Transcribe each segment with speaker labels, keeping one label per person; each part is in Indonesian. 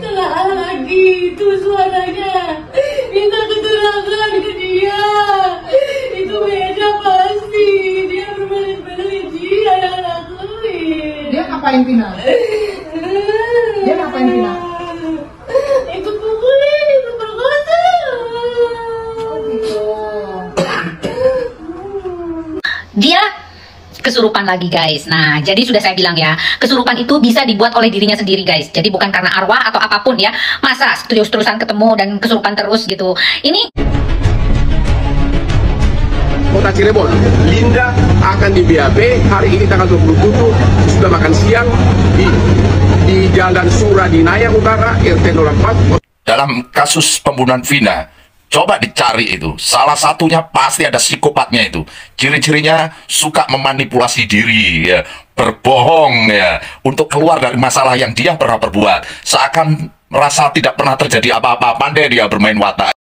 Speaker 1: Telah lagi itu suaranya. Minta keterangan ke dia. Itu beda pasti. Dia berbelit-belit dia yang lakuin.
Speaker 2: Dia ngapain Vina? Dia ngapain Vina?
Speaker 1: Itu pukulin, itu perkosa.
Speaker 2: Oh gitu.
Speaker 3: Dia kesurupan lagi guys. Nah, jadi sudah saya bilang ya, kesurupan itu bisa dibuat oleh dirinya sendiri guys. Jadi bukan karena arwah atau apapun ya. Masa terus-terusan ketemu dan kesurupan terus gitu. Ini
Speaker 4: Kota Cirebon, Linda akan di BAP hari ini tanggal 27 sudah makan siang di Jalan Suradinaya Utara RT 04.
Speaker 5: Dalam kasus pembunuhan Vina, coba dicari itu. Salah satunya pasti ada psikopatnya itu. Ciri-cirinya suka memanipulasi diri, ya, berbohong ya, untuk keluar dari masalah yang dia pernah perbuat. Seakan merasa tidak pernah terjadi apa-apa, pandai dia bermain watak.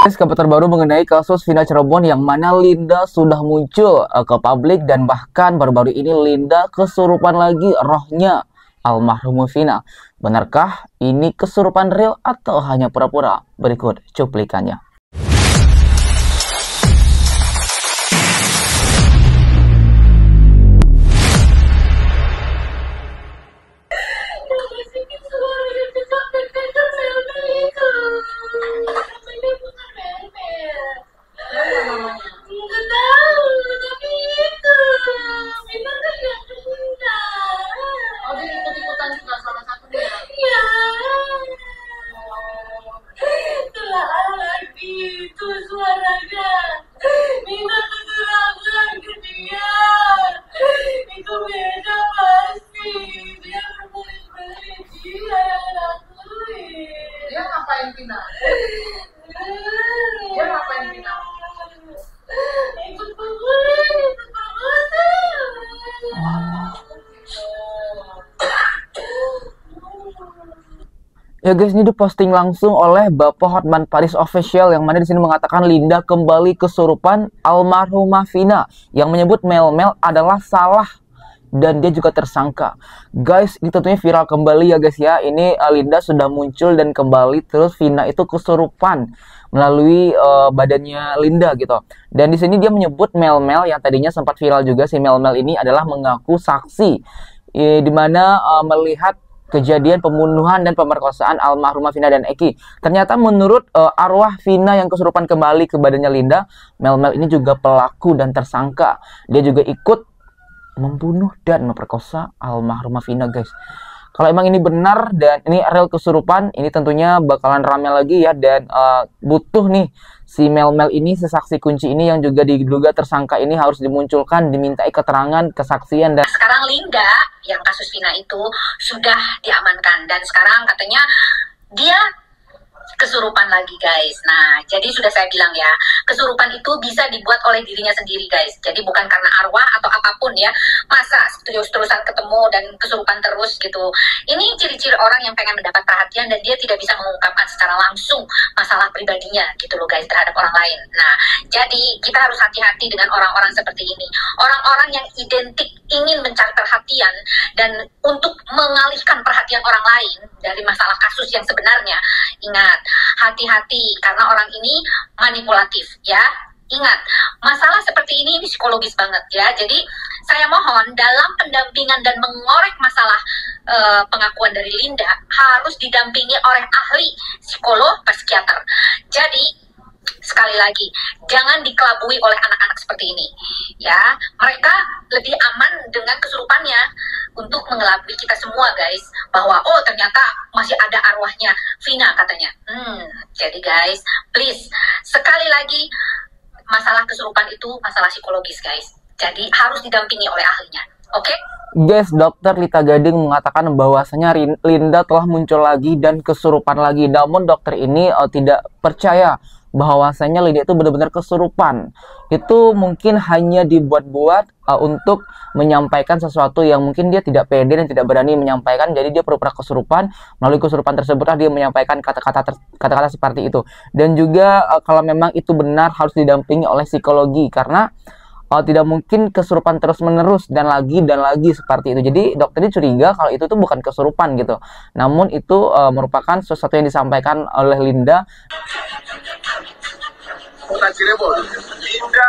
Speaker 6: Kabar terbaru mengenai kasus Vina Cirebon yang mana Linda sudah muncul ke publik dan bahkan baru-baru ini Linda kesurupan lagi rohnya almarhum Vina. Benarkah ini kesurupan real atau hanya pura-pura? Berikut cuplikannya.
Speaker 1: Itu suaranya. Minta keterangan ke dia. Itu beda pasti. Dia berbelit-belit dia yang lakuin.
Speaker 2: Dia ngapain Vina? Dia ngapain Vina?
Speaker 1: Itu pukulin, itu perkosa.
Speaker 6: Ya guys, ini diposting langsung oleh Bapak Hotman Paris Official yang mana di sini mengatakan Linda kembali kesurupan almarhumah Vina yang menyebut Mel adalah salah dan dia juga tersangka. Guys, ini tentunya viral kembali ya guys ya. Ini Linda sudah muncul dan kembali terus Vina itu kesurupan melalui badannya Linda gitu. Dan di sini dia menyebut Mel yang tadinya sempat viral juga. Si Mel ini adalah mengaku saksi di mana melihat kejadian pembunuhan dan pemerkosaan almarhumah Vina dan Eki. Ternyata menurut arwah Vina yang kesurupan kembali ke badannya Linda, Mel ini juga pelaku dan tersangka. Dia juga ikut membunuh dan memperkosa almarhumah Vina guys. Kalau emang ini benar dan ini real kesurupan, ini tentunya bakalan rame lagi ya. Dan butuh nih si Mel ini, si saksi kunci ini yang juga diduga tersangka ini harus dimunculkan, dimintai keterangan, kesaksian. Dan
Speaker 3: sekarang Linda yang kasus Vina itu sudah diamankan dan sekarang katanya dia kesurupan lagi guys. Nah, jadi sudah saya bilang ya, kesurupan itu bisa dibuat oleh dirinya sendiri guys. Jadi bukan karena arwah atau apapun ya. Masa terus-terusan ketemu dan kesurupan terus gitu. Ini ciri-ciri orang yang pengen mendapat perhatian dan dia tidak bisa mengungkapkan secara langsung masalah pribadinya gitu loh guys terhadap orang lain. Nah, jadi kita harus hati-hati dengan orang-orang seperti ini. Orang-orang yang identik ingin mencari perhatian dan untuk mengalihkan perhatian orang lain dari masalah kasus yang sebenarnya. Ingat, hati-hati karena orang ini manipulatif ya. Ingat, masalah seperti ini psikologis banget ya. Jadi saya mohon dalam pendampingan dan mengorek masalah pengakuan dari Linda harus didampingi oleh ahli psikolog, psikiater. Jadi sekali lagi, jangan dikelabui oleh anak-anak seperti ini ya. Mereka lebih aman dengan kesurupannya untuk mengelabui kita semua guys, bahwa oh ternyata masih ada arwahnya Vina katanya. Jadi guys, please, sekali lagi, masalah kesurupan itu masalah psikologis guys. Jadi harus didampingi oleh ahlinya. Oke?
Speaker 6: Guys, Dokter Lita Gading mengatakan bahwasanya Linda telah muncul lagi dan kesurupan lagi. Namun dokter ini tidak percaya bahwasanya Linda itu benar-benar kesurupan. Itu mungkin hanya dibuat-buat untuk menyampaikan sesuatu yang mungkin dia tidak pede dan tidak berani menyampaikan. Jadi dia pura-pura kesurupan. Melalui kesurupan tersebutlah dia menyampaikan kata-kata seperti itu. Dan juga kalau memang itu benar harus didampingi oleh psikologi karena tidak mungkin kesurupan terus-menerus dan lagi seperti itu. Jadi dokter ini curiga kalau itu tuh bukan kesurupan gitu. Namun itu merupakan sesuatu yang disampaikan oleh Linda.
Speaker 4: Kota Cirebon, Linda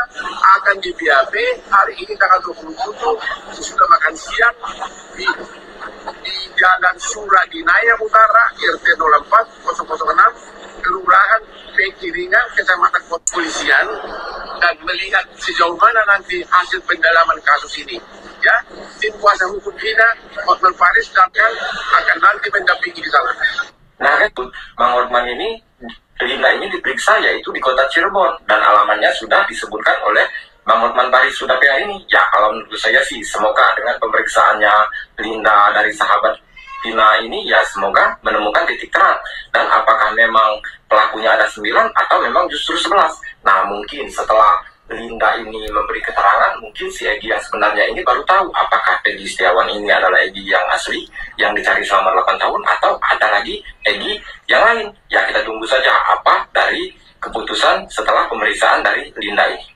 Speaker 4: akan di BAP hari ini tanggal 27 sudah makan siang di Jalan Suradinaya Utara, RT 04 006, Kelurahan Pekiringan, Kecamatan Kepolisian, dan melihat sejauh mana nanti hasil pendalaman kasus ini. Ya, tim kuasa hukum Vina, Hotman Paris akan nanti mendampingi di sana.
Speaker 7: Nah, itu Bang Hotman ini, Linda ini diperiksa yaitu di kota Cirebon, dan alamannya sudah disebutkan oleh Bang Hotman Paris sudah PA ini. Ya, kalau menurut saya sih, semoga dengan pemeriksaannya Linda dari sahabat Vina ini, ya semoga menemukan titik terang. Dan apakah memang pelakunya ada 9 atau memang justru 11. Nah, mungkin setelah Linda ini memberi keterangan, mungkin si Egy yang sebenarnya ini baru tahu apakah Peggy Setiawan ini adalah Egy yang asli, yang dicari selama 8 tahun, atau ada lagi Egy yang lain. Ya, kita tunggu saja apa dari keputusan setelah pemeriksaan dari Linda ini.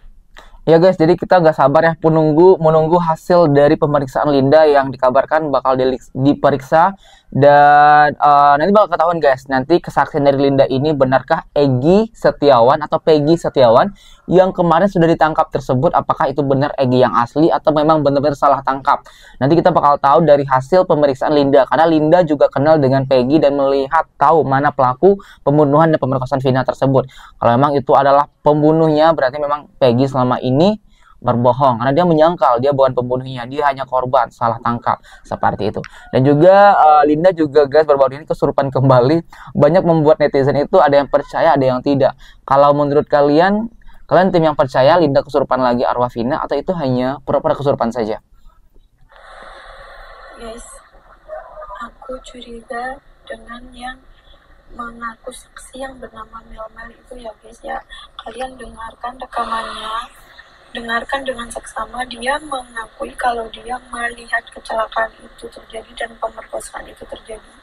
Speaker 6: Ya guys, jadi kita gak sabar ya menunggu hasil dari pemeriksaan Linda yang dikabarkan bakal diperiksa. Dan nanti bakal ketahuan guys, nanti kesaksian dari Linda ini benarkah Egy Setiawan atau Peggy Setiawan yang kemarin sudah ditangkap tersebut, apakah itu benar Egy yang asli atau memang benar-benar salah tangkap. Nanti kita bakal tahu dari hasil pemeriksaan Linda, karena Linda juga kenal dengan Peggy dan melihat tahu mana pelaku pembunuhan dan pemerkosaan Vina tersebut. Kalau memang itu adalah pembunuhnya, berarti memang Peggy selama ini berbohong, karena dia menyangkal dia bukan pembunuhnya, dia hanya korban salah tangkap seperti itu. Dan juga Linda juga guys baru-baru ini kesurupan kembali, banyak membuat netizen itu ada yang percaya ada yang tidak. Kalau menurut kalian tim yang percaya Linda kesurupan lagi arwah Vina atau itu hanya pura-pura kesurupan saja?
Speaker 1: Guys, aku curiga dengan yang mengaku saksi yang bernama Melmel itu ya guys ya. Kalian dengarkan rekamannya, dengarkan dengan seksama. Dia mengakui kalau dia melihat kecelakaan itu terjadi dan pemerkosaan itu terjadi.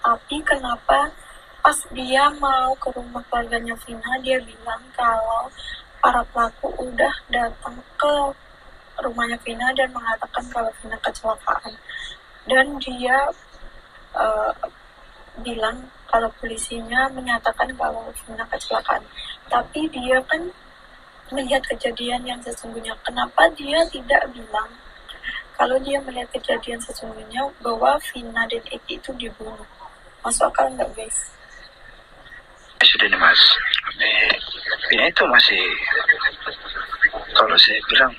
Speaker 1: Tapi kenapa pas dia mau ke rumah keluarganya Vina, dia bilang kalau para pelaku udah datang ke rumahnya Vina dan mengatakan kalau Vina kecelakaan. Dan dia bilang kalau polisinya menyatakan kalau Vina kecelakaan. Tapi dia kan melihat kejadian yang sesungguhnya. Kenapa dia tidak bilang kalau dia melihat kejadian sesungguhnya bahwa Vina dan Egy itu dibunuh? Masuk akal nggak guys?
Speaker 8: Sudah nih mas, Vina itu masih, kalau saya bilang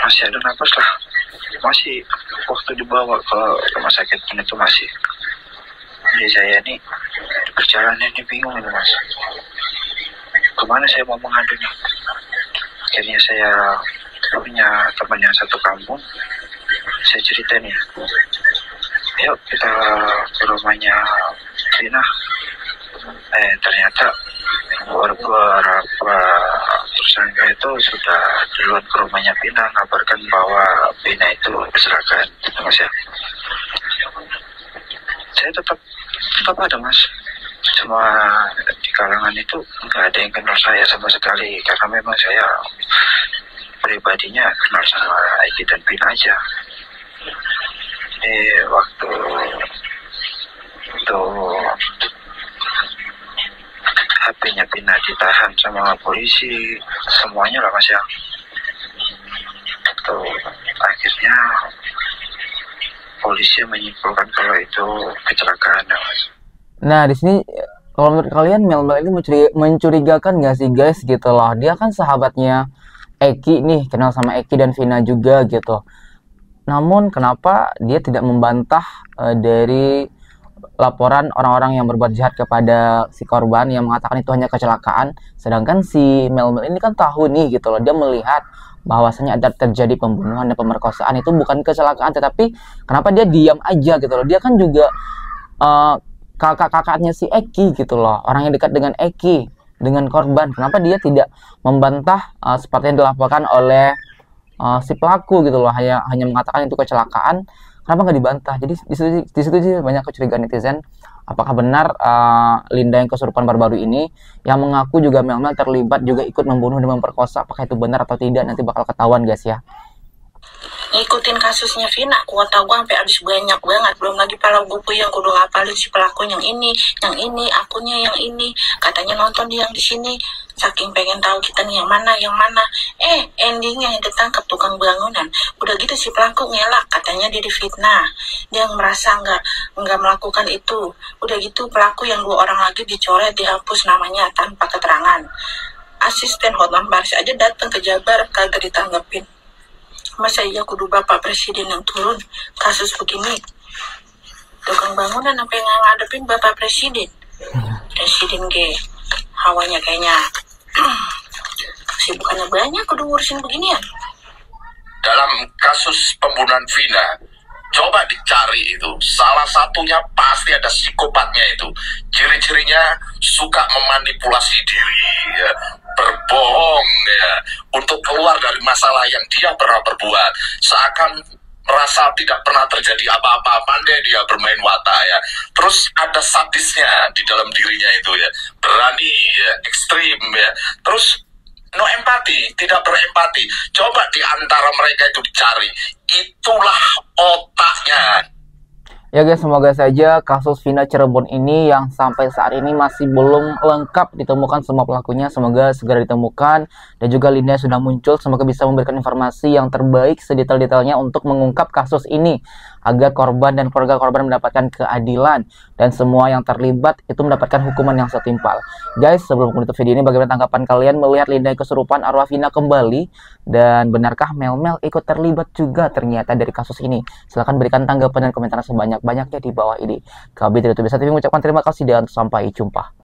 Speaker 8: masih ada nafas lah, masih waktu dibawa ke rumah sakit pun itu masih. Jadi saya ini perjalanan ini bingung ini mas, kemana saya mau mengadu nih. Akhirnya saya punya teman yang satu kampung, saya cerita nih, yuk kita ke rumahnya Vina. Ternyata beberapa tersangka itu sudah duluan ke rumahnya Vina, ngabarkan bahwa Vina itu kecelakaan, mas ya. Saya tetap ada mas, semua di kalangan itu nggak ada yang kenal saya sama sekali, karena memang saya pribadinya kenal sama Egy dan Vina aja. Waktu itu HP-nya Vina ditahan sama polisi, semuanya lah mas ya. Tuh, akhirnya polisi menyimpulkan kalau itu kecelakaan ya mas.
Speaker 6: Nah di sini kalau menurut kalian Melmel ini mencurigakan nggak sih guys gitu loh? Dia kan sahabatnya Egy nih, kenal sama Egy dan Vina juga gitu. Namun kenapa dia tidak membantah dari laporan orang-orang yang berbuat jahat kepada si korban yang mengatakan itu hanya kecelakaan, sedangkan si Melmel ini kan tahu nih gitu loh, dia melihat bahwasanya ada terjadi pembunuhan dan pemerkosaan itu bukan kecelakaan, tetapi kenapa dia diam aja gitu loh? Dia kan juga kakak-kakaknya si Egy gitu loh, orang yang dekat dengan Egy, dengan korban. Kenapa dia tidak membantah seperti yang dilaporkan oleh si pelaku gitu loh, hanya mengatakan itu kecelakaan? Kenapa nggak dibantah? Jadi di situ sih banyak kecurigaan netizen. Apakah benar Linda yang kesurupan baru-baru ini yang mengaku juga Mel terlibat juga ikut membunuh dan memperkosa? Apakah itu benar atau tidak? Nanti bakal ketahuan guys ya.
Speaker 9: Ngikutin kasusnya Vina, kuota gue sampai habis banyak banget. Belum lagi pala buku yang kudu ngapalin si pelaku yang ini, akunnya yang ini. Katanya nonton dia yang di sini. Saking pengen tahu kita nih yang mana. Endingnya yang ditangkap tukang bangunan. Udah gitu si pelaku ngelak, katanya dia difitnah. Dia merasa nggak melakukan itu. Udah gitu pelaku yang 2 orang lagi dicoret, dihapus namanya tanpa keterangan. Asisten Hotman Paris aja datang ke Jabar kagak ditanggepin. Masa iya kudu Bapak Presiden yang turun kasus begini? Tukang bangunan sampai ngadepin Bapak Presiden. Presiden hawanya kayaknya kesibukannya banyak kudu ngurusin beginian.
Speaker 5: Dalam kasus pembunuhan Vina, coba dicari itu. Salah satunya pasti ada psikopatnya itu. Ciri-cirinya suka memanipulasi diri, ya, berbohong, ya, untuk keluar dari masalah yang dia pernah berbuat. Seakan merasa tidak pernah terjadi apa-apa, pandai dia bermain watak, ya. Terus ada sadisnya di dalam dirinya itu, ya, berani, ya, ekstrim, ya. Terus no empati, tidak berempati. Coba di antara mereka itu dicari. Itulah otaknya.
Speaker 6: Ya guys, semoga saja kasus Vina Cirebon ini yang sampai saat ini masih belum lengkap ditemukan semua pelakunya, semoga segera ditemukan. Dan juga Linda sudah muncul, semoga bisa memberikan informasi yang terbaik sedetail-detailnya untuk mengungkap kasus ini, agar korban dan keluarga korban mendapatkan keadilan dan semua yang terlibat itu mendapatkan hukuman yang setimpal. Guys, sebelum menutup video ini, bagaimana tanggapan kalian melihat Linda kesurupan arwah Vina kembali? Dan benarkah Mel ikut terlibat juga ternyata dari kasus ini? Silahkan berikan tanggapan dan komentar sebanyak-banyaknya di bawah ini. Kami dari Tubisa TV mengucapkan terima kasih dan sampai jumpa.